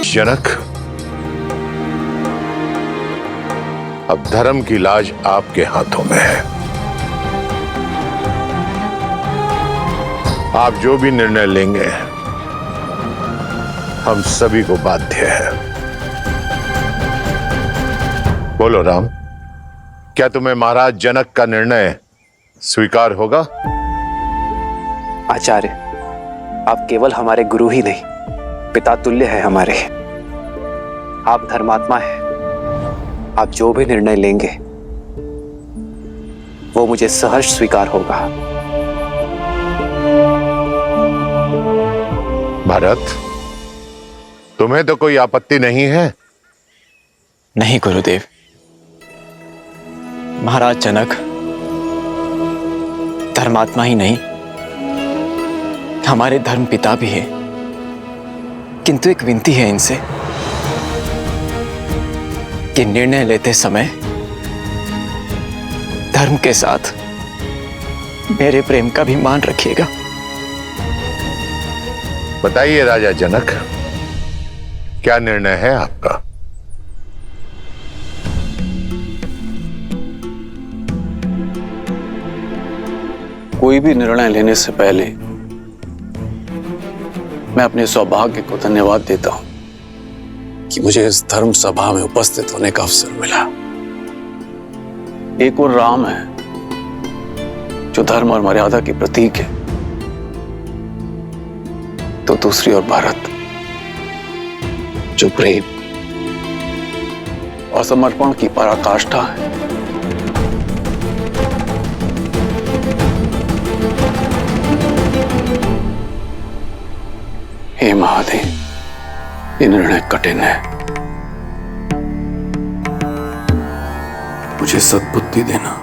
जनक, अब धर्म की लाज आपके हाथों में है। आप जो भी निर्णय लेंगे हम सभी को बाध्य है। बोलो राम, क्या तुम्हें महाराज जनक का निर्णय स्वीकार होगा? आचार्य, आप केवल हमारे गुरु ही नहीं, पिता तुल्य है हमारे। आप धर्मात्मा हैं। आप जो भी निर्णय लेंगे वो मुझे सहर्ष स्वीकार होगा। भरत, तुम्हें तो कोई आपत्ति नहीं है? नहीं गुरुदेव। महाराज जनक धर्मात्मा ही नहीं, हमारे धर्म पिता भी है। किंतु एक विनती है इनसे कि निर्णय लेते समय धर्म के साथ मेरे प्रेम का भी मान रखिएगा। बताइए राजा जनक, क्या निर्णय है आपका? कोई भी निर्णय लेने से पहले मैं अपने सौभाग्य को धन्यवाद देता हूं कि मुझे इस धर्म सभा में उपस्थित होने का अवसर मिला। एक और राम है जो धर्म और मर्यादा की प्रतीक है, तो दूसरी ओर भरत जो प्रेम और समर्पण की पराकाष्ठा है। हे महादेव, ये निर्णय कठिन है। मुझे सद्बुद्धि देना,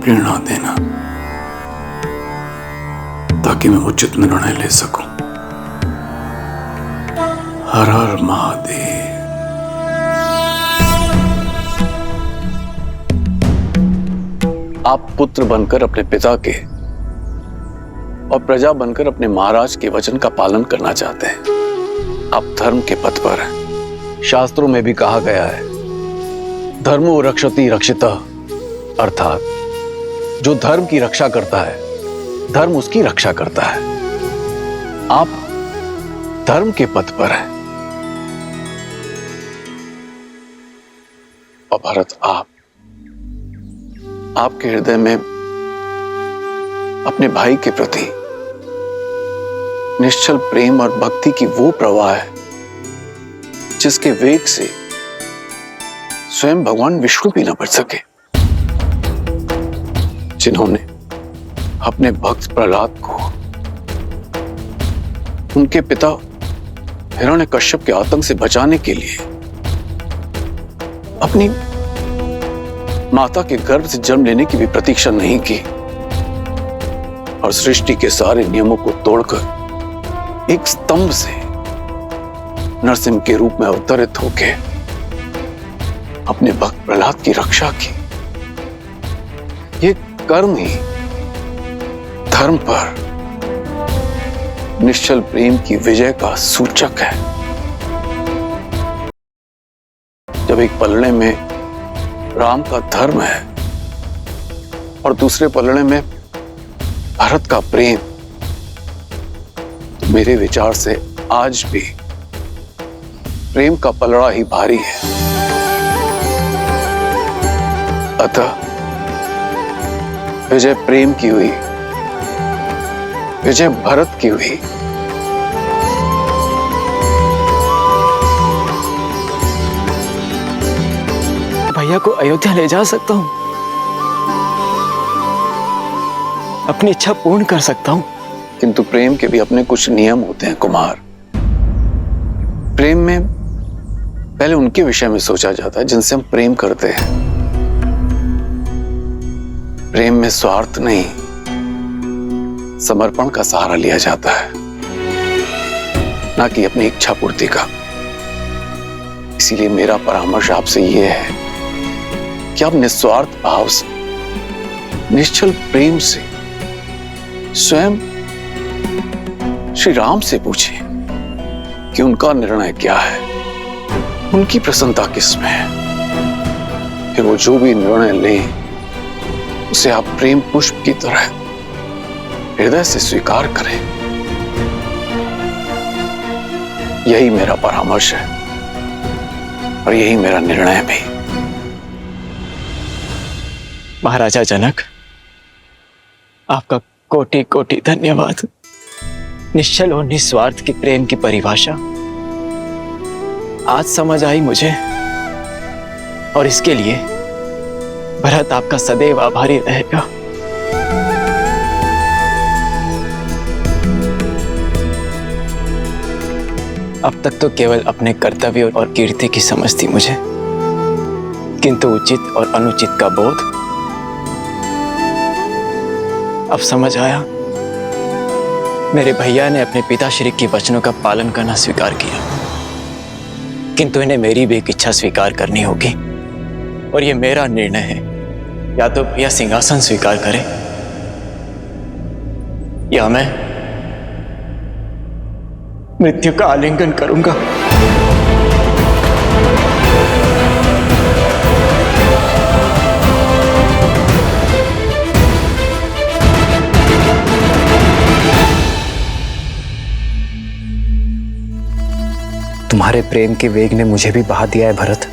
प्रेरणा देना, ताकि मैं उचित निर्णय ले सकूं। हर हर महादेव। आप पुत्र बनकर अपने पिता के और प्रजा बनकर अपने महाराज के वचन का पालन करना चाहते हैं। आप धर्म के पथ पर हैं। शास्त्रों में भी कहा गया है, धर्मो रक्षति रक्षितः, अर्थात जो धर्म की रक्षा करता है धर्म उसकी रक्षा करता है। आप धर्म के पथ पर हैं। और भरत, आपके हृदय में अपने भाई के प्रति निश्चल प्रेम और भक्ति की वो प्रवाह है जिसके वेग से स्वयं भगवान विष्णु भी न बच सके, जिन्होंने अपने भक्त प्रहलाद को उनके पिता हिरण्यकश्यप के आतंक से बचाने के लिए अपनी माता के गर्भ से जन्म लेने की भी प्रतीक्षा नहीं की और सृष्टि के सारे नियमों को तोड़कर एक स्तंभ से नरसिंह के रूप में अवतरित होकर अपने भक्त प्रहलाद की रक्षा की। ये कर्म ही धर्म पर निश्चल प्रेम की विजय का सूचक है। जब एक पलड़े में राम का धर्म है और दूसरे पलड़े में भरत का प्रेम, तो मेरे विचार से आज भी प्रेम का पलड़ा ही भारी है। अतः विजय प्रेम की हुई, विजय भरत की हुई। भैया को अयोध्या ले जा सकता हूं, अपनी इच्छा पूर्ण कर सकता हूं। किंतु प्रेम के भी अपने कुछ नियम होते हैं कुमार। प्रेम में पहले उनके विषय में सोचा जाता है जिनसे हम प्रेम करते हैं। प्रेम में स्वार्थ नहीं, समर्पण का सहारा लिया जाता है, ना कि अपनी इच्छा पूर्ति का। इसीलिए मेरा परामर्श आपसे यह है कि आप निस्वार्थ भाव से, निश्चल प्रेम से स्वयं श्री राम से पूछें कि उनका निर्णय क्या है, उनकी प्रसन्नता किसमें है। फिर वो जो भी निर्णय लें उसे आप प्रेम पुष्प की तरह हृदय से स्वीकार करें। यही मेरा परामर्श है और यही मेरा निर्णय भी। महाराजा जनक, आपका कोटि कोटि धन्यवाद। निश्चल और निस्वार्थ के प्रेम की परिभाषा आज समझ आई मुझे, और इसके लिए भरत आपका सदैव आभारी रहेगा। अब तक तो केवल अपने कर्तव्य और कीर्ति की समझ थी मुझे, किंतु उचित और अनुचित का बोध अब समझ आया। मेरे भैया ने अपने पिताश्री के वचनों का पालन करना स्वीकार किया, किंतु इन्हें मेरी भी एक इच्छा स्वीकार करनी होगी, और ये मेरा निर्णय है। या तो भैया सिंहासन स्वीकार करें या मैं मृत्यु का आलिंगन करूंगा। तुम्हारे प्रेम के वेग ने मुझे भी बहा दिया है भरत।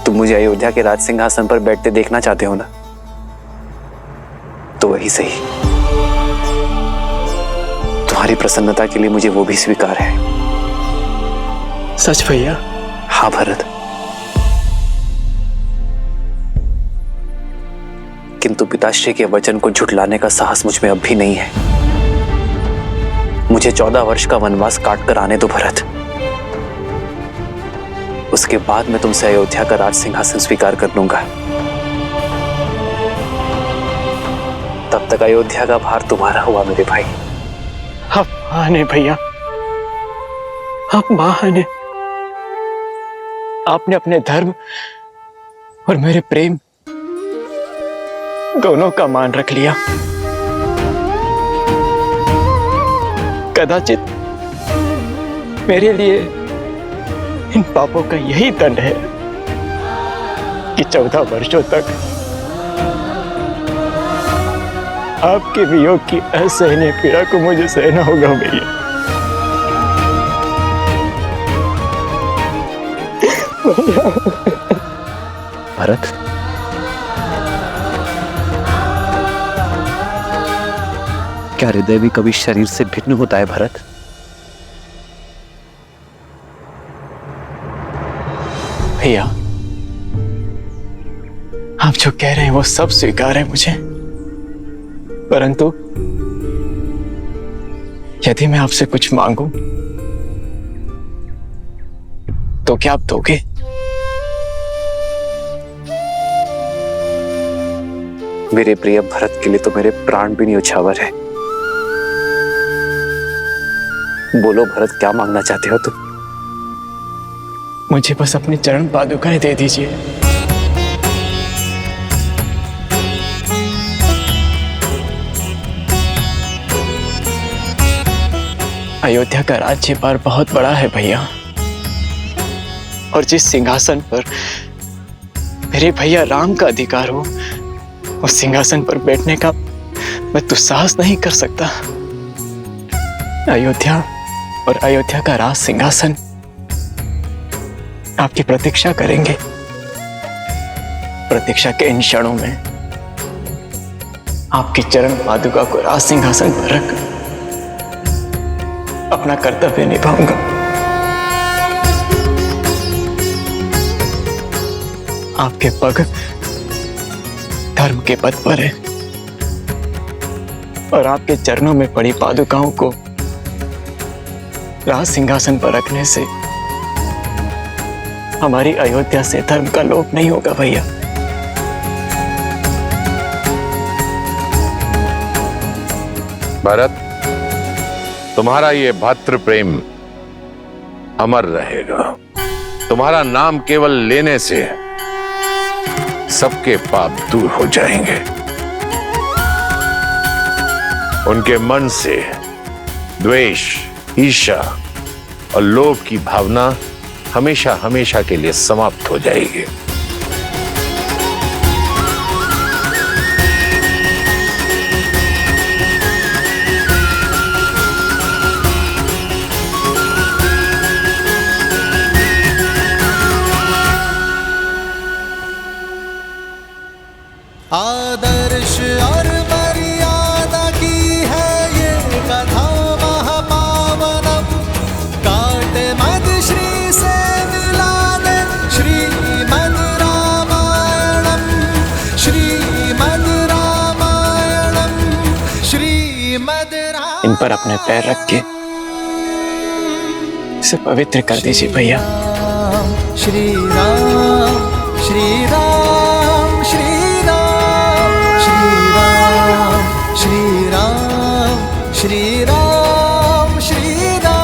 तुम मुझे अयोध्या के राज सिंहासन पर बैठते देखना चाहते हो ना, तो वही सही। तुम्हारी प्रसन्नता के लिए मुझे वो भी स्वीकार है। सच भैया? हाँ भरत, किंतु पिताश्री के वचन को झुठलाने का साहस मुझ में अब भी नहीं है। मुझे 14 वर्ष का वनवास काट कर आने दो भरत। उसके बाद मैं तुमसे अयोध्या का राज सिंहासन स्वीकार कर लूंगा। तब तक अयोध्या का भार तुम्हारा हुआ मेरे भाई। आप महान है भैया, आप महान है। आपने अपने धर्म और मेरे प्रेम दोनों का मान रख लिया। कदाचित मेरे लिए इन पापों का यही दंड है कि 14 वर्षों तक आपके वियोग की असहनीय पीड़ा को मुझे सहना होगा भैया। भरत, क्या हृदय भी कभी शरीर से भिन्न होता है भरत? भैया, आप जो कह रहे हैं वो सब स्वीकार है मुझे, परंतु यदि मैं आपसे कुछ मांगूं तो क्या आप दोगे? मेरे प्रिय भरत के लिए तो मेरे प्राण भी न्यौछावर है। बोलो भरत, क्या मांगना चाहते हो तुम? मुझे बस अपनी चरण पादुकाएं दे दीजिए। अयोध्या का राज्य भार बहुत बड़ा है भैया, और जिस सिंहासन पर मेरे भैया राम का अधिकार हो, उस सिंहासन पर बैठने का मैं दुस्साहस नहीं कर सकता। अयोध्या और अयोध्या का राज सिंहासन आपकी प्रतीक्षा करेंगे। प्रतीक्षा के इन क्षणों में आपकी चरण पादुका को राज सिंहासन पर रख अपना कर्तव्य निभाऊंगा। आपके पग धर्म के पथ पर है, और आपके चरणों में पड़ी पादुकाओं को राज सिंहासन पर रखने से हमारी अयोध्या से धर्म का लोप नहीं होगा भैया। भरत, तुम्हारा ये भ्रातृ प्रेम अमर रहेगा। तुम्हारा नाम केवल लेने से सबके पाप दूर हो जाएंगे। उनके मन से द्वेष, ईर्ष्या और लोभ की भावना हमेशा हमेशा के लिए समाप्त हो जाएगी। आदर्श और मर्यादा की है ये कथा महापावनम, काटे मद श्री से मिला दे श्रीमद् रामायणम, श्रीमद् रामायणम, श्रीमद् रामायणम। इन पर अपने पैर रख के इसे पवित्र कर दीजिए भैया। श्री राम, श्री राम, श्री श्री राम, श्री राम, श्री राम।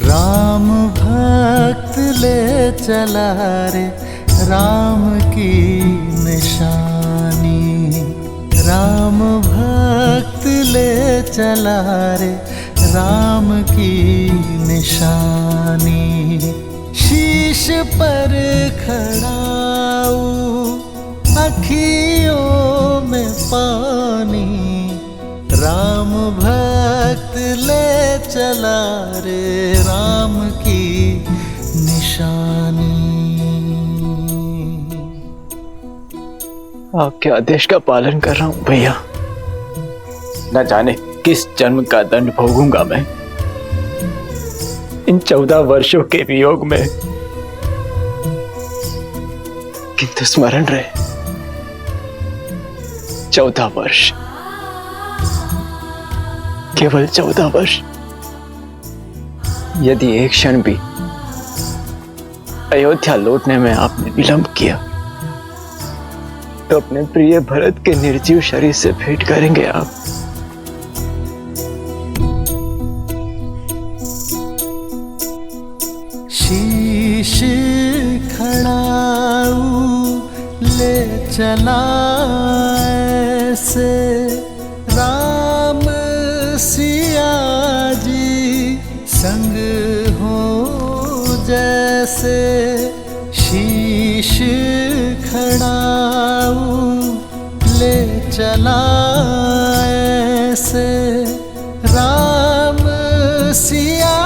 राम भक्त ले चला रे राम की निशानी, राम भक्त ले चला रे राम की निशानी। शीश पर खड़ाऊ अखियों में पानी, राम भक्त ले चला रे राम की निशानी। आपके आदेश का पालन कर रहा हूं भैया। न जाने किस जन्म का दंड भोगूंगा मैं इन 14 वर्षों के वियोग में, किंतु स्मरण रहे 14 वर्ष, केवल 14 वर्ष। यदि एक क्षण भी अयोध्या लौटने में आपने विलंब किया तो अपने प्रिय भरत के निर्जीव शरीर से भेंट करेंगे आप। शीश खड़ाऊ ले चला ऐसे राम सिया जी संग हो जैसे। शीश खड़ाऊ ले चला ऐसे राम सिया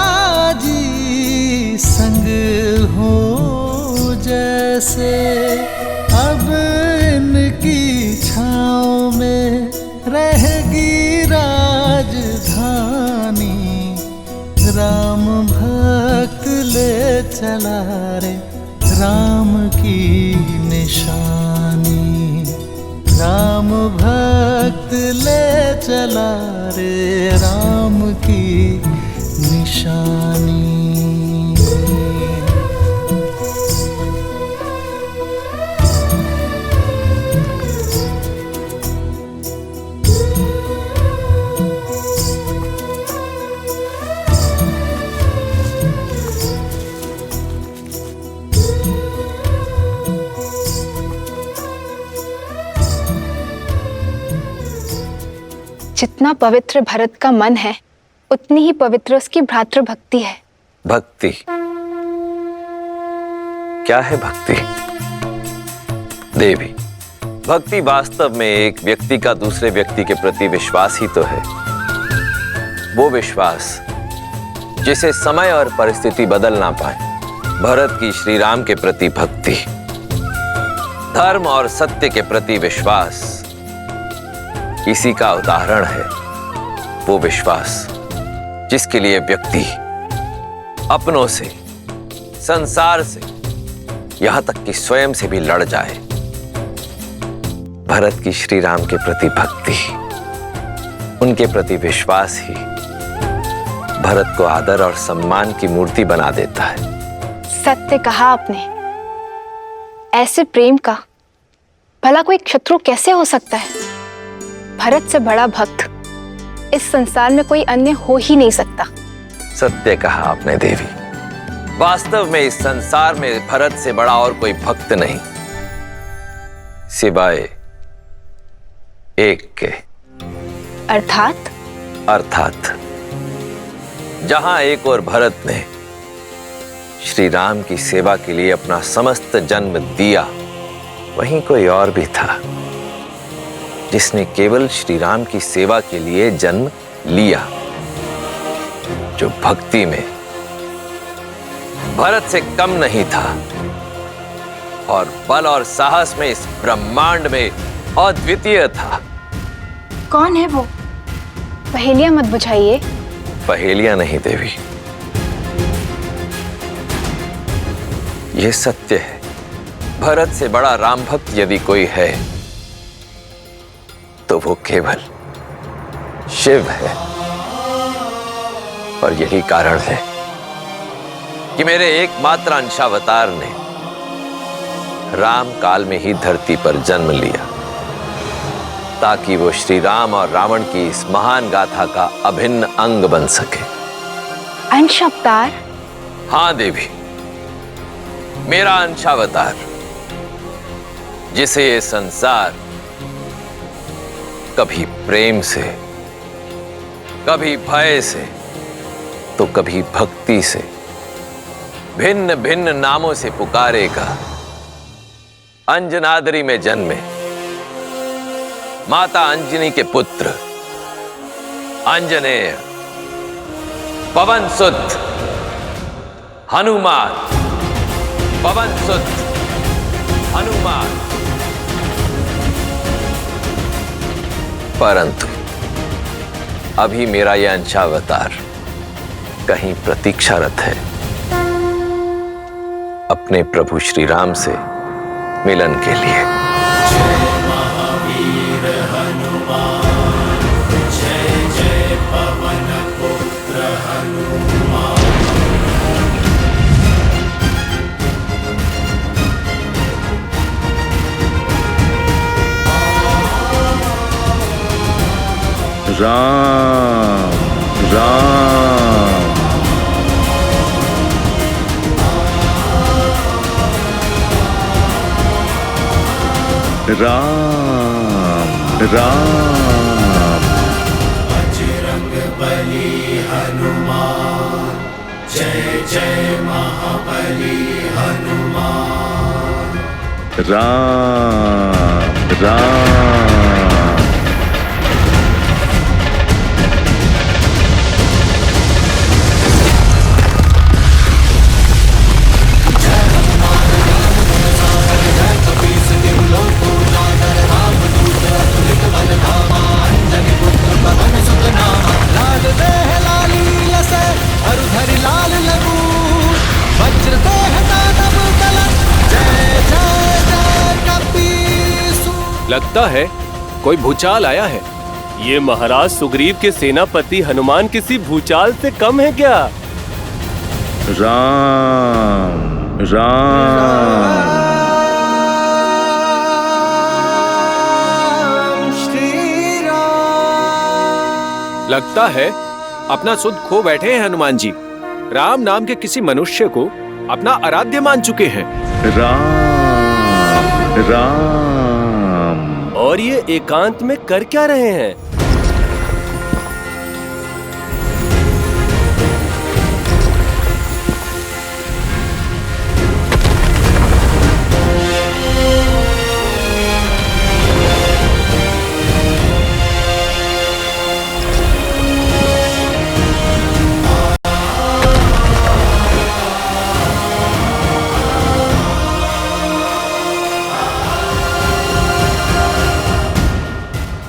जी संग हो जैसे। अब इनकी छाँव में रहेगी राजधानी, राम भक्त ले चला रे राम की निशानी, राम भक्त ले चला रे राम की निशानी। जितना पवित्र भरत का मन है उतनी ही पवित्र उसकी भ्रातृ भक्ति है। भक्ति क्या है? भक्ति देवी, भक्ति वास्तव में एक व्यक्ति का दूसरे व्यक्ति के प्रति विश्वास ही तो है। वो विश्वास जिसे समय और परिस्थिति बदल ना पाए। भरत की श्री राम के प्रति भक्ति, धर्म और सत्य के प्रति विश्वास, इसी का उदाहरण है वो विश्वास जिसके लिए व्यक्ति अपनों से, संसार से, यहां तक कि स्वयं से भी लड़ जाए। भरत की श्री राम के प्रति भक्ति, उनके प्रति विश्वास ही भरत को आदर और सम्मान की मूर्ति बना देता है। सत्य कहा आपने। ऐसे प्रेम का भला कोई शत्रु कैसे हो सकता है? भरत से बड़ा भक्त इस संसार में कोई अन्य हो ही नहीं सकता। सत्य कहा आपने देवी। वास्तव में इस संसार में भरत से बड़ा और कोई भक्त नहीं, सिवाय एक के। अर्थात जहां एक और भरत ने श्री राम की सेवा के लिए अपना समस्त जन्म दिया, वहीं कोई और भी था जिसने केवल श्री राम की सेवा के लिए जन्म लिया, जो भक्ति में भरत से कम नहीं था और बल और साहस में इस ब्रह्मांड में अद्वितीय था। कौन है वो? पहेलियां मत बुझाइए। पहेलियां नहीं देवी, यह सत्य है। भरत से बड़ा राम भक्त यदि कोई है तो वो केवल शिव है। और यही कारण है कि मेरे एकमात्र अंशावतार ने राम काल में ही धरती पर जन्म लिया, ताकि वो श्री राम और रावण की इस महान गाथा का अभिन्न अंग बन सके। अंशावतार? हाँ देवी, मेरा अंशावतार, जिसे ये संसार कभी प्रेम से, कभी भय से, तो कभी भक्ति से, भिन्न भिन्न नामों से पुकारेगा। अंजनाद्री में जन्मे माता अंजनी के पुत्र अंजनेय, पवन सुत हनुमान, पवन सुत हनुमान। परंतु अभी मेरा यह अंशावतार कहीं प्रतीक्षारत है अपने प्रभु श्री राम से मिलन के लिए। जय महावीर हनुमान, जय जय पवन पुत्र हनुमान। राम राम राम राम। बजरंग बली हनुमान, जय जय महाबली हनुमान। राम राम। लगता है कोई भूचाल आया है। ये महाराज सुग्रीव के सेनापति हनुमान किसी भूचाल से कम है क्या? राम राम। श्री राम। लगता है अपना सुध खो बैठे हैं हनुमान जी। राम नाम के किसी मनुष्य को अपना आराध्य मान चुके हैं। राम राम। और ये एकांत में कर क्या रहे हैं?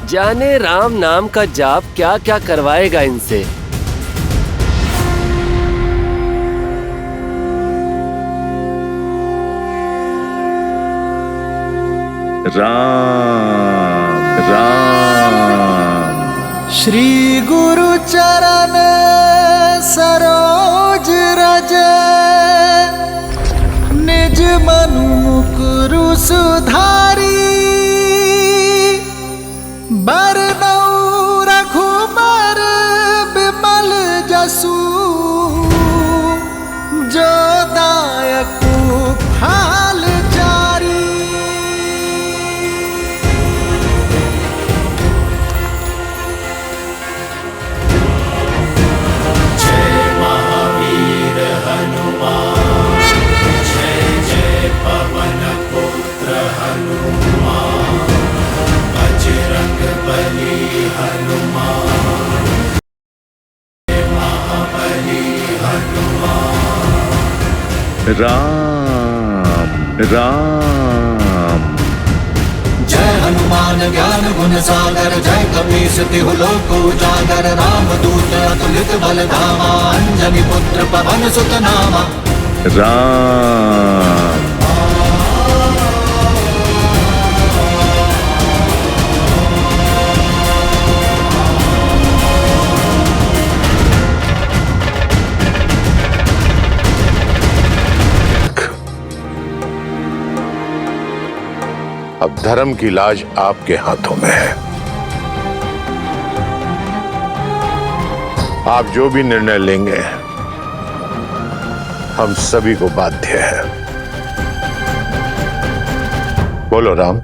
जाने राम नाम का जाप क्या क्या करवाएगा इनसे। राम राम। श्री गुरु चरण सरोज रज, सुधारी बरनौ रघुबर बिमल जसु जो दायक फाल जारी। जय महावीर हनुमान, जय जय पवन पुत्र हनुमान, बजरंग बली हनुमान, जय महाबली हनुमान। राम राम जय हनुमान ज्ञान गुण सागर, जय कपीस तिहु लोक उजागर, राम दूत अतुलित बल धामा, अंजनी पुत्र पवन सुत नामा। राम अब धर्म की लाज आपके हाथों में है। आप जो भी निर्णय लेंगे हम सभी को बाध्य है। बोलो राम,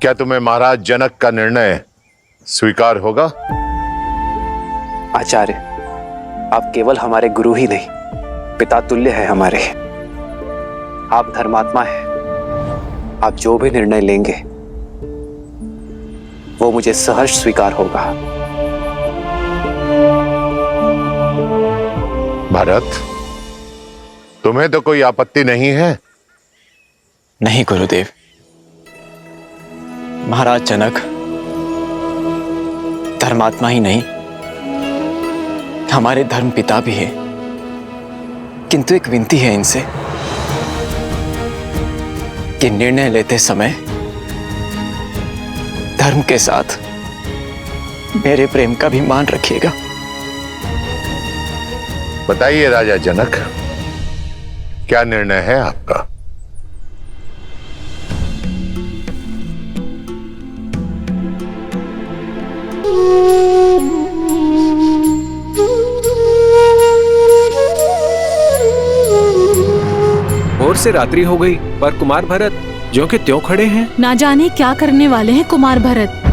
क्या तुम्हें महाराज जनक का निर्णय स्वीकार होगा? आचार्य, आप केवल हमारे गुरु ही नहीं, पिता तुल्य है हमारे। आप धर्मात्मा हैं। आप जो भी निर्णय लेंगे वो मुझे सहर्ष स्वीकार होगा। भरत, तुम्हें तो कोई आपत्ति नहीं है? नहीं गुरुदेव, महाराज जनक धर्मात्मा ही नहीं, हमारे धर्म पिता भी है। किंतु एक विनती है इनसे कि निर्णय लेते समय धर्म के साथ मेरे प्रेम का भी मान रखिएगा। बताइए राजा जनक, क्या निर्णय है आपका? भोर से रात्रि हो गई पर कुमार भरत ज्यों के त्यों खड़े हैं। ना जाने क्या करने वाले हैं कुमार भरत।